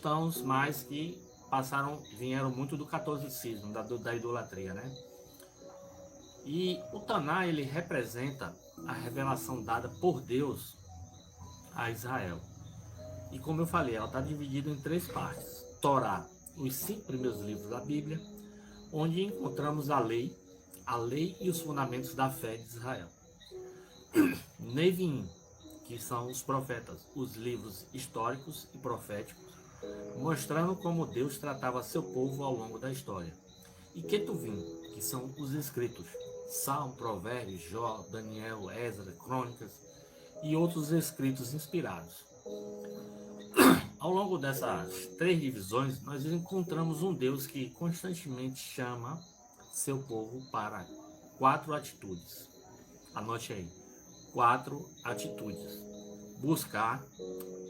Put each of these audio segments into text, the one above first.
cristãos, mas que vieram muito do catolicismo, da idolatria, né? E o Taná, ele representa a revelação dada por Deus a Israel. E como eu falei, ela está dividida em três partes. Torá, os 5 primeiros livros da Bíblia, onde encontramos a lei e os fundamentos da fé de Israel. Neviim, que são os profetas, os livros históricos e proféticos, mostrando como Deus tratava seu povo ao longo da história. E Ketuvim, que são os escritos, Salmo, Provérbios, Jó, Daniel, Esdras, Crônicas e outros escritos inspirados. Ao longo dessas 3 divisões, nós encontramos um Deus que constantemente chama seu povo para 4 atitudes. Anote aí, 4 atitudes: buscar,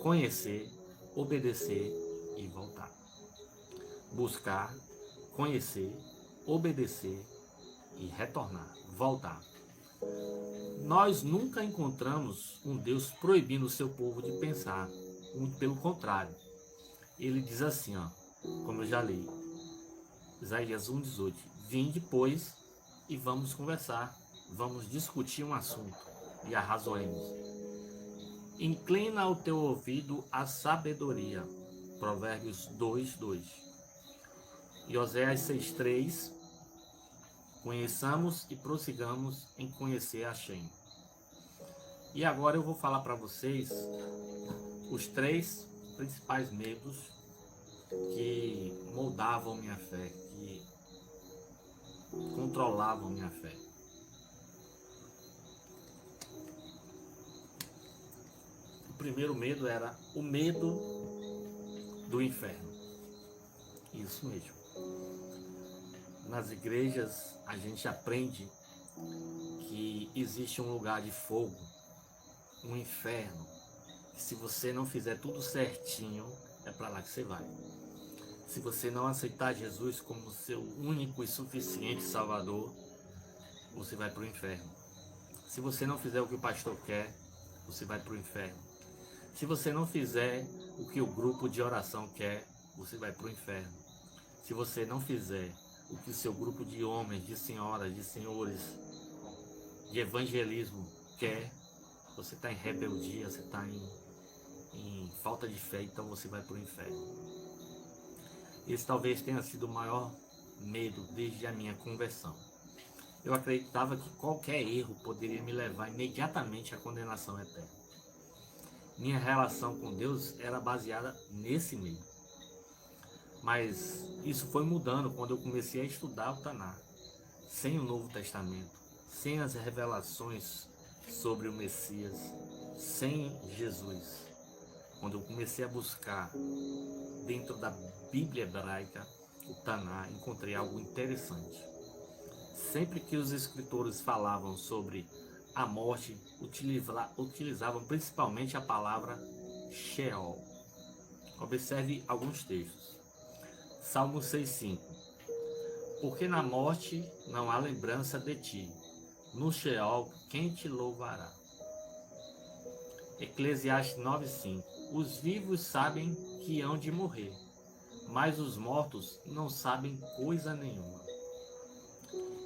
conhecer, obedecer e voltar. Buscar, conhecer, obedecer e retornar, voltar. Nós nunca encontramos um Deus proibindo o seu povo de pensar, muito pelo contrário. Ele diz assim, como eu já li, Isaías 1,18: vinde, pois, e vamos conversar, vamos discutir um assunto e arrazoemos. Inclina o teu ouvido à sabedoria, Provérbios 2:2. E Oséias 6:3: conheçamos e prossigamos em conhecer a Hashem. E agora eu vou falar para vocês os 3 principais medos que moldavam minha fé, que controlavam minha fé. O primeiro medo era o medo do inferno. Isso mesmo. Nas igrejas a gente aprende que existe um lugar de fogo, um inferno, que se você não fizer tudo certinho, é para lá que você vai. Se você não aceitar Jesus como seu único e suficiente Salvador, você vai para o inferno. Se você não fizer o que o pastor quer, você vai para o inferno. Se você não fizer o que o grupo de oração quer, você vai para o inferno. Se você não fizer o que o seu grupo de homens, de senhoras, de senhores, de evangelismo quer, você está em rebeldia, você está em falta de fé, então você vai para o inferno. Esse talvez tenha sido o maior medo desde a minha conversão. Eu acreditava que qualquer erro poderia me levar imediatamente à condenação eterna. Minha relação com Deus era baseada nesse medo. Mas isso foi mudando quando eu comecei a estudar o Taná, sem o Novo Testamento, sem as revelações sobre o Messias, sem Jesus. Quando eu comecei a buscar dentro da Bíblia hebraica, o Taná, encontrei algo interessante. Sempre que os escritores falavam sobre a morte, utilizavam principalmente a palavra Sheol. Observe alguns textos. Salmo 6:5: porque na morte não há lembrança de ti, no Sheol quem te louvará? Eclesiastes 9:5: os vivos sabem que hão de morrer, mas os mortos não sabem coisa nenhuma.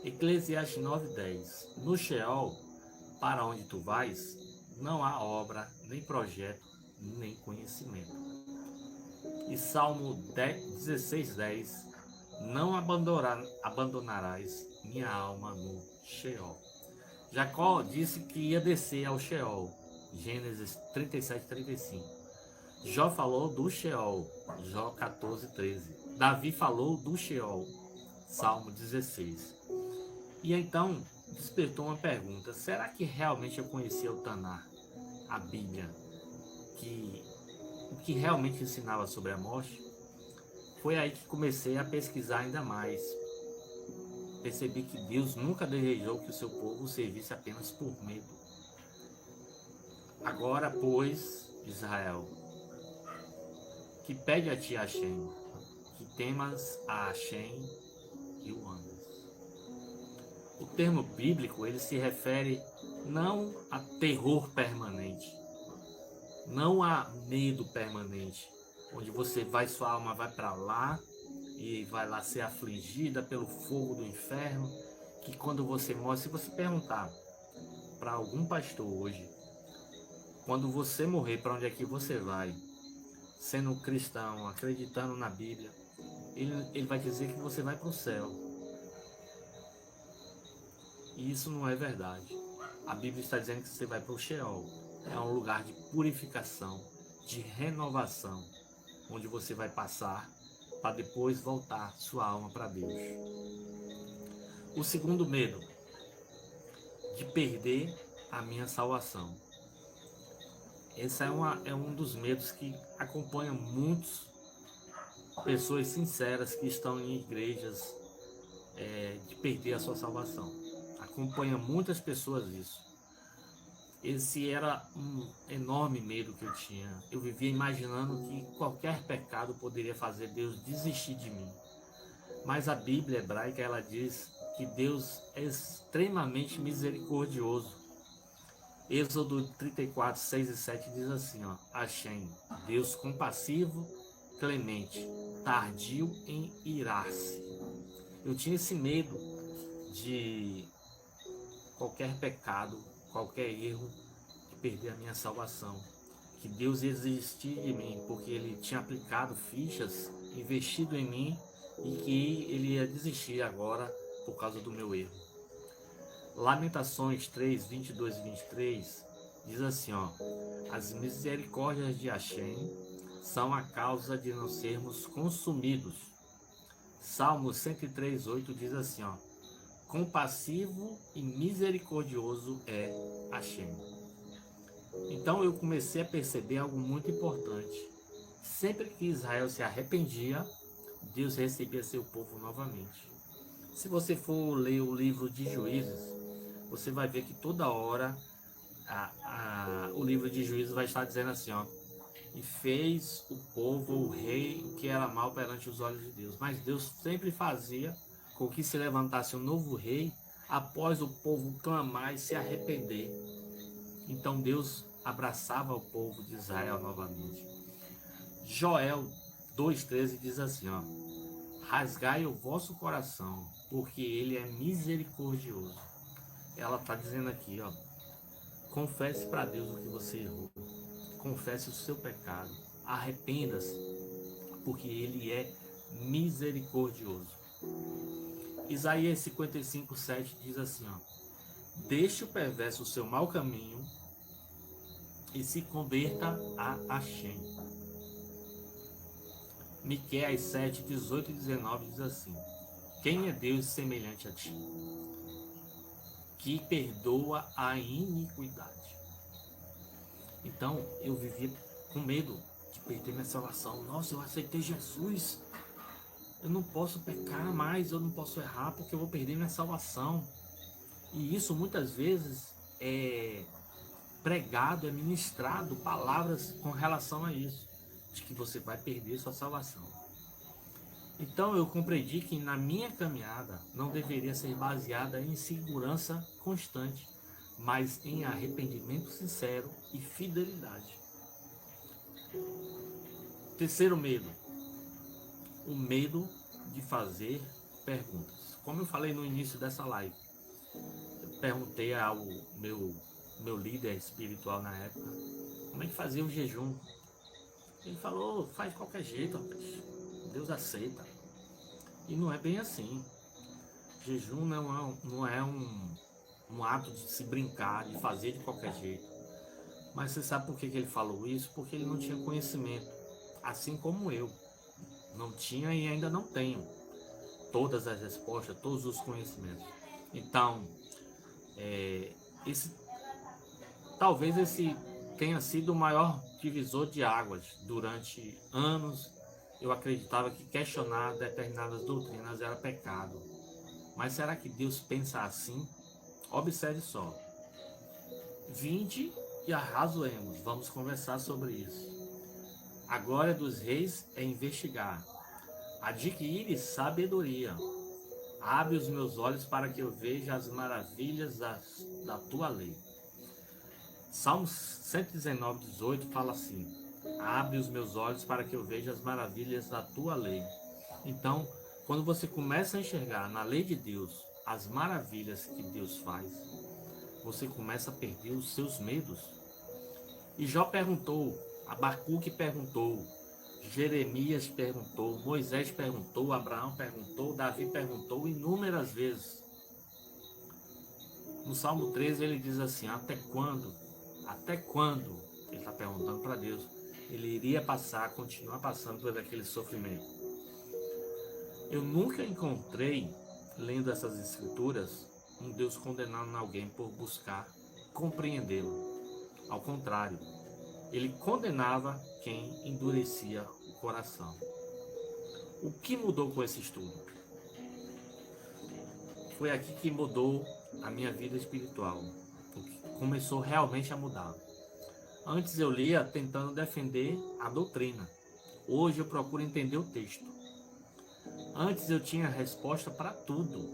Eclesiastes 9:10: no Sheol, para onde tu vais, não há obra, nem projeto, nem conhecimento. E Salmo 16:10: não abandonarás minha alma no Sheol. Jacó disse que ia descer ao Sheol, Gênesis 37:35. Jó falou do Sheol, Jó 14:13. Davi falou do Sheol, Salmo 16. E então despertou uma pergunta: será que realmente eu conhecia o Taná, a Bíblia, o que realmente ensinava sobre a morte? Foi aí que comecei a pesquisar ainda mais. Percebi que Deus nunca desejou que o seu povo servisse apenas por medo. Agora, pois, Israel, que pede a ti Hashem, que temas a Hashem e o ames. O termo bíblico, ele se refere não a terror permanente, não a medo permanente, onde sua alma vai para lá e vai lá ser afligida pelo fogo do inferno, que quando você morre, se você perguntar para algum pastor hoje, quando você morrer, para onde é que você vai? Sendo cristão, acreditando na Bíblia, ele vai dizer que você vai para o céu. E isso não é verdade. A Bíblia está dizendo que você vai para o Sheol. É um lugar de purificação, de renovação, onde você vai passar para depois voltar sua alma para Deus. O segundo medo, de perder a minha salvação. Esse é um dos medos que acompanha muitas pessoas sinceras que estão em igrejas, de perder a sua salvação. Acompanha muitas pessoas isso. Esse era um enorme medo que eu tinha. Eu vivia imaginando que qualquer pecado poderia fazer Deus desistir de mim. Mas a Bíblia hebraica, ela diz que Deus é extremamente misericordioso. Êxodo 34, 6 e 7 diz assim, ó: Hashem, Deus compassivo, clemente, tardio em irar-se. Eu tinha esse medo de qualquer pecado, qualquer erro, de perder a minha salvação. Que Deus ia desistir de mim, porque Ele tinha aplicado fichas, investido em mim, e que Ele ia desistir agora por causa do meu erro. Lamentações 3, 22 e 23 diz assim, ó: As misericórdias de Hashem são a causa de não sermos consumidos. Salmos 103, 8 diz assim, ó: Compassivo e misericordioso é Hashem. Então eu comecei a perceber algo muito importante. Sempre que Israel se arrependia, Deus recebia seu povo novamente. Se você for ler o livro de Juízes, você vai ver que toda hora o livro de Juízes vai estar dizendo assim, ó: E fez o povo, o rei, o que era mal perante os olhos de Deus. Mas Deus sempre fazia com que se levantasse um novo rei após o povo clamar e se arrepender. Então Deus abraçava o povo de Israel novamente. Joel 2,13 diz assim, ó: Rasgai o vosso coração, porque ele é misericordioso. Ela está dizendo aqui, ó: confesse para Deus o que você errou. Confesse o seu pecado. Arrependa-se, porque ele é misericordioso. Isaías 55, 7 diz assim, ó: Deixe o perverso o seu mau caminho e se converta a Hashem. Miqueias 7, 18 e 19 diz assim: Quem é Deus semelhante a ti, que perdoa a iniquidade? Então eu vivia com medo de perder minha salvação. Nossa, eu aceitei Jesus, eu não posso pecar mais, eu não posso errar porque eu vou perder minha salvação. E isso muitas vezes é pregado, é ministrado palavras com relação a isso, de que você vai perder sua salvação. Então eu compreendi que na minha caminhada não deveria ser baseada em segurança constante, mas em arrependimento sincero e fidelidade. Terceiro medo, o medo de fazer perguntas. Como eu falei no início dessa live, eu perguntei ao meu líder espiritual na época como é que fazia o jejum. Ele falou: faz de qualquer jeito, rapaz, Deus aceita. E não é bem assim. Jejum não é um ato de se brincar, de fazer de qualquer jeito. Mas você sabe por que ele falou isso? Porque ele não tinha conhecimento, assim como eu não tinha e ainda não tenho todas as respostas, todos os conhecimentos. Então, talvez esse tenha sido o maior divisor de águas. Durante anos eu acreditava que questionar determinadas doutrinas era pecado. Mas será que Deus pensa assim? Observe só. Vinde e arrazoemos. Vamos conversar sobre isso. A glória dos reis é investigar. Adquire sabedoria. Abre os meus olhos para que eu veja as maravilhas da tua lei. Salmos 119, 18 fala assim: Abre os meus olhos para que eu veja as maravilhas da tua lei. Então, quando você começa a enxergar na lei de Deus as maravilhas que Deus faz, você começa a perder os seus medos. E Jó perguntou, Abacuque perguntou, Jeremias perguntou, Moisés perguntou, Abraão perguntou, Davi perguntou inúmeras vezes. No Salmo 13 ele diz assim, até quando? Até quando? Ele está perguntando para Deus. Ele iria continuar passando por aquele sofrimento. Eu nunca encontrei, lendo essas escrituras, um Deus condenando alguém por buscar compreendê-lo. Ao contrário, ele condenava quem endurecia o coração. O que mudou com esse estudo? Foi aqui que mudou a minha vida espiritual. O que começou realmente a mudar. Antes eu lia tentando defender a doutrina. Hoje eu procuro entender o texto. Antes eu tinha resposta para tudo.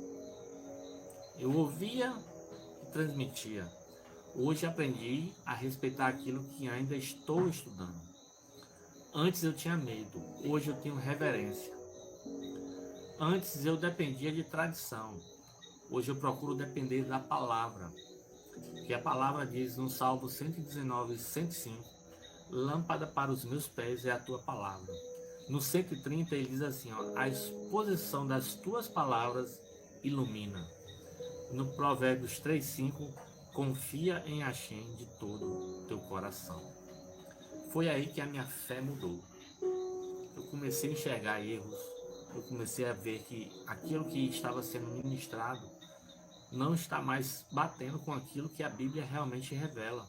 Eu ouvia e transmitia. Hoje aprendi a respeitar aquilo que ainda estou estudando. Antes eu tinha medo, hoje eu tenho reverência. Antes eu dependia de tradição, hoje eu procuro depender da palavra. Que a palavra diz no Salmo 119, 105, lâmpada para os meus pés é a tua palavra. No 130 ele diz assim, a exposição das tuas palavras ilumina. No Provérbios 3:5, confia em Hashem de todo o teu coração. Foi aí que a minha fé mudou. Eu comecei a enxergar erros, eu comecei a ver que aquilo que estava sendo ministrado não está mais batendo com aquilo que a Bíblia realmente revela.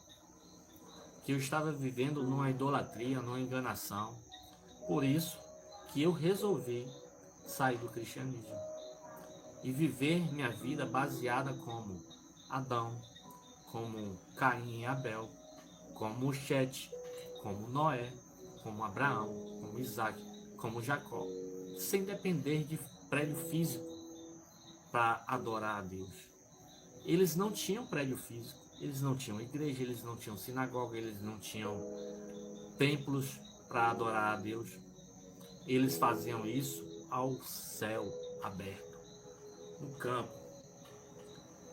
Que eu estava vivendo numa idolatria, numa enganação. Por isso que eu resolvi sair do cristianismo e viver minha vida baseada como Adão, como Caim e Abel, como Sete, como Noé, como Abraão, como Isaac, como Jacó, sem depender de prédio físico para adorar a Deus. Eles não tinham prédio físico, eles não tinham igreja, eles não tinham sinagoga, eles não tinham templos para adorar a Deus. Eles faziam isso ao céu aberto, no campo.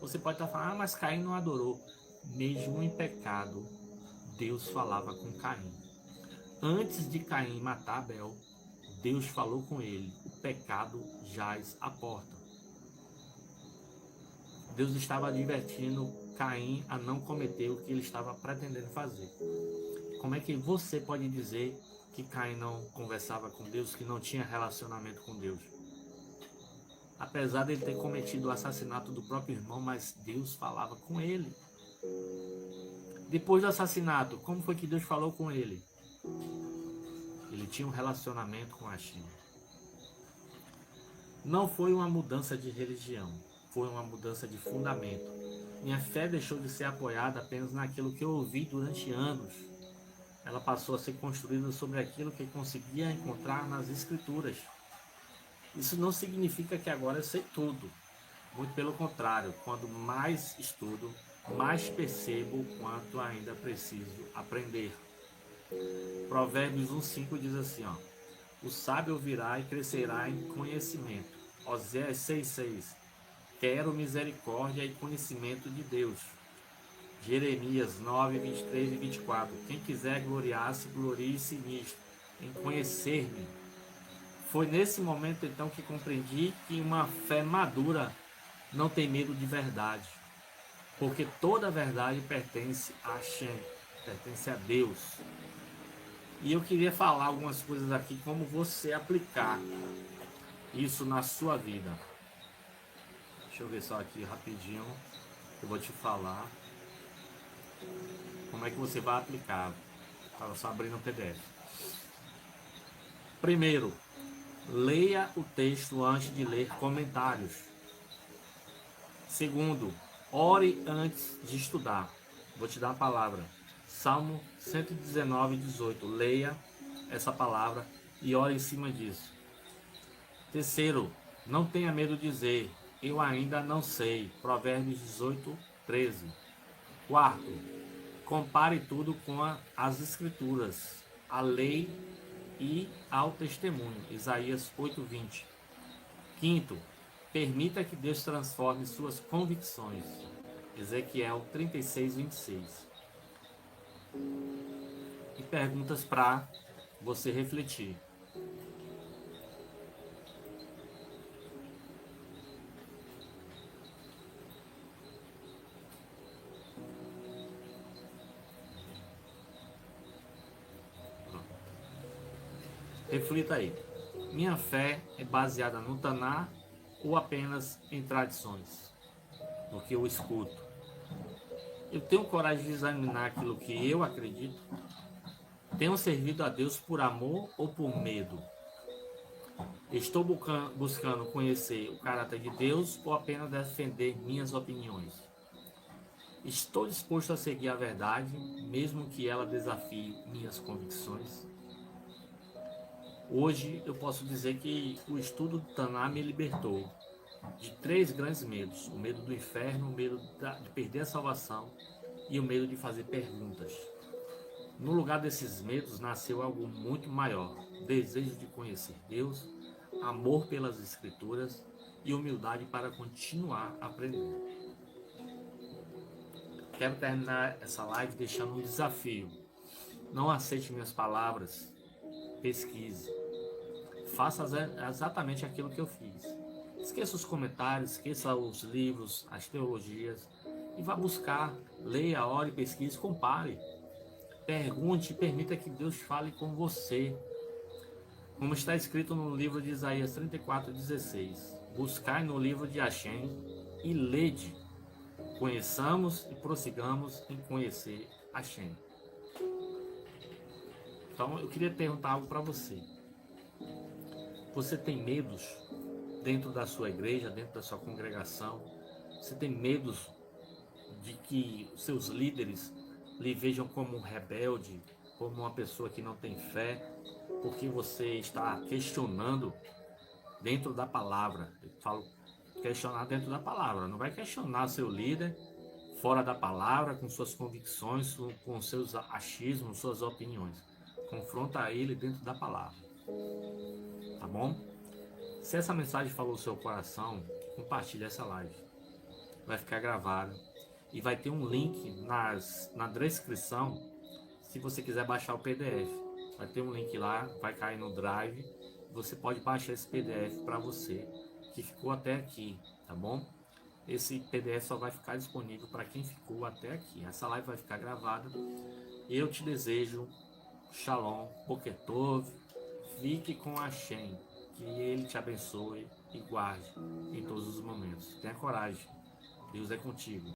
Você pode estar falando, mas Caim não adorou. Mesmo em pecado, Deus falava com Caim. Antes de Caim matar Abel, Deus falou com ele, o pecado jaz à porta. Deus estava advertindo Caim a não cometer o que ele estava pretendendo fazer. Como é que você pode dizer que Caim não conversava com Deus, que não tinha relacionamento com Deus? Apesar de ele ter cometido o assassinato do próprio irmão, mas Deus falava com ele. Depois do assassinato, como foi que Deus falou com ele? Ele tinha um relacionamento com Hashem. Não foi uma mudança de religião, foi uma mudança de fundamento. Minha fé deixou de ser apoiada apenas naquilo que eu ouvi durante anos. Ela passou a ser construída sobre aquilo que eu conseguia encontrar nas Escrituras. Isso não significa que agora eu sei tudo. Muito pelo contrário, quando mais estudo, mais percebo o quanto ainda preciso aprender. Provérbios 1:5 diz assim, o sábio ouvirá e crescerá em conhecimento. Oséias 6:6, quero misericórdia e conhecimento de Deus. Jeremias 9:23 e 24, quem quiser gloriar-se, glorie-se nisto, em conhecer-me. Foi nesse momento então que compreendi que uma fé madura não tem medo de verdade, porque toda a verdade pertence a Hashem, pertence a Deus. E eu queria falar algumas coisas aqui, como você aplicar isso na sua vida. Deixa eu ver só aqui rapidinho, eu vou te falar como é que você vai aplicar. Estava só abrindo o PDF. Primeiro, leia o texto antes de ler comentários. Segundo, ore antes de estudar. Vou te dar a palavra. Salmo 119:18. Leia essa palavra e ore em cima disso. Terceiro, não tenha medo de dizer, eu ainda não sei. Provérbios 18:13. Quarto, compare tudo com as Escrituras. à lei e ao testemunho. Isaías 8:20. Quinto, permita que Deus transforme suas convicções. Ezequiel 36:26. E perguntas para você refletir. Reflita aí. Minha fé é baseada no Taná ou apenas em tradições? No que eu escuto? Eu tenho coragem de examinar aquilo que eu acredito? Tenho servido a Deus por amor ou por medo? Estou buscando conhecer o caráter de Deus ou apenas defender minhas opiniões? Estou disposto a seguir a verdade, mesmo que ela desafie minhas convicções? Hoje eu posso dizer que o estudo do Taná me libertou de 3 grandes medos: o medo do inferno, o medo de perder a salvação e o medo de fazer perguntas. No lugar desses medos nasceu algo muito maior: desejo de conhecer Deus, amor pelas Escrituras e humildade para continuar aprendendo. Quero terminar essa live deixando um desafio. Não aceite minhas palavras, pesquise. Faça exatamente aquilo que eu fiz. Esqueça os comentários, esqueça os livros, as teologias e vá buscar, leia, ore, pesquise, compare. Pergunte e permita que Deus fale com você. Como está escrito no livro de Isaías 34:16. Buscai no livro de Hashem e lede. Conheçamos e prossigamos em conhecer Hashem. Então eu queria perguntar algo para você. Você tem medos dentro da sua igreja, dentro da sua congregação? Você tem medos de que seus líderes lhe vejam como um rebelde, como uma pessoa que não tem fé, porque você está questionando dentro da palavra? Eu falo questionar dentro da palavra, não vai questionar seu líder fora da palavra, com suas convicções, com seus achismos, suas opiniões. Confronta ele dentro da palavra. Tá bom? Se essa mensagem falou no seu coração, compartilhe essa live. Vai ficar gravada e vai ter um link na descrição se você quiser baixar o PDF. Vai ter um link lá, vai cair no Drive. Você pode baixar esse PDF para você que ficou até aqui, tá bom? Esse PDF só vai ficar disponível para quem ficou até aqui. Essa live vai ficar gravada. Eu te desejo Shalom, Boker Tov, fique com Hashem, que Ele te abençoe e guarde em todos os momentos. Tenha coragem, Deus é contigo.